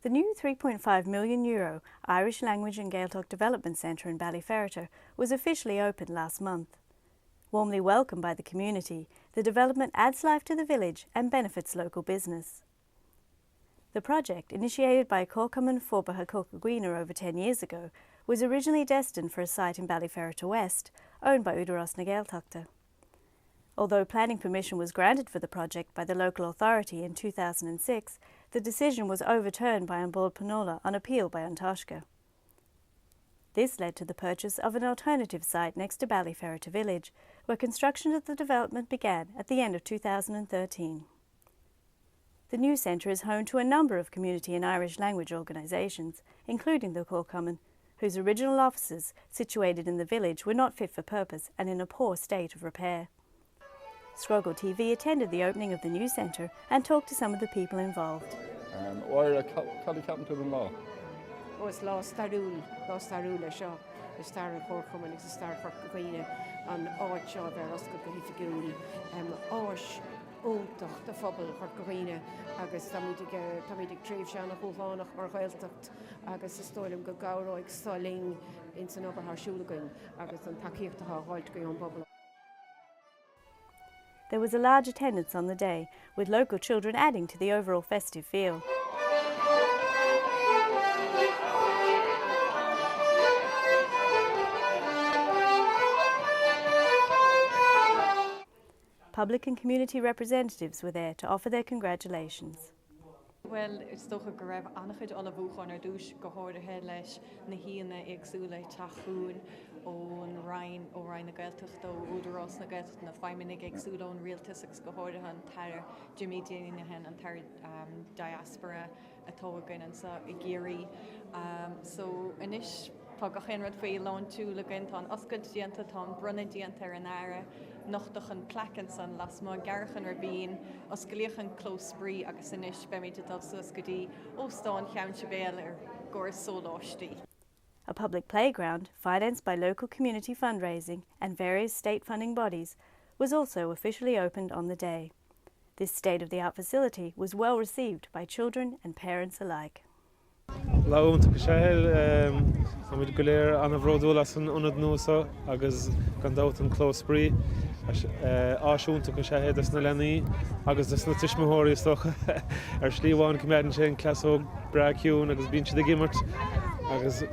The new €3.5 million Irish Language and Gaeltacht Development Centre in Ballyferriter was officially opened last month. Warmly welcomed by the community, the development adds life to the village and benefits local business. The project, initiated by Corca Forbartha Gaeilge over 10 years ago, was originally destined for a site in Ballyferriter West, owned by na Gaeltachta. Although planning permission was granted for the project by the local authority in 2006, the decision was overturned by mBaile on appeal by Gaeltachta. This led to the purchase of an alternative site next to Ballyferriter village, where construction of the development began at the end of 2013. The new centre is home to a number of community and Irish language organisations, including the Corca, whose original offices, situated in the village, were not fit for purpose and in a poor state of repair. Scroggle TV attended the opening of the new centre and talked to some of the people involved. Why are captain to the law? Oh, it's áitiúil seo, is star Corca is star for Dhuibhne an áit seo bheith hoscailt go hoifigiúil óntacht the pobal for Dhuibhne agus táidig tríomhseánna chomhánach ar Gaeltacht agus is stoilm go gabhróidh stáilín in san obair thsúlainn agus an takeíocht a fáilte go an pobal. There was a large attendance on the day, with local children adding to the overall festive feel. Public and community representatives were there to offer their congratulations. Well, it's toch go raibh annachid all bhuachan ar dúis go háirithe leis na híana agsúla taithún ón Rhein na Gaeltacht ó údarrás na Gaeltacht na feiminig agsúla ón rialtas agus go háirithe an tar Jimmy Déanahan an tar diaspora atá gan sa I géirí. So inis tá go chéanrad faoi lán tú le gint an oscailt dianta tá brunna dianta ar an aire nachtach an plachan san las má garchan ar bín Osclaíodh close brí agus inis beimid dal suas go dtí óstáin cheann se béal ar gcóir sóláistí. A public playground, financed by local community fundraising and various state funding bodies, was also officially opened on the day. This state-of-the-art facility was well received by children and parents alike. Laúnta go sehil amid go léir anna bhródúil as an ionad núsa agus gan dát an clós brí áisiúnta go sehil as na lenaí agus as na tuismhóirí stocha ar slíomháin go méidann sé an clasóg braiciún agus bíonn siad gimmart agus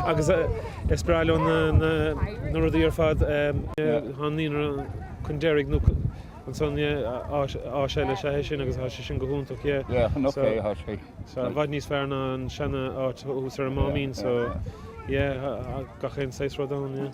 agus is breailún na rudaí ar fad tháiníonar chun deireadh nó an son áisiile sé sin agus há sin go húntaach so bhaid níos fearna an sena áit ús ar an mámín so gachéon 6 rodán.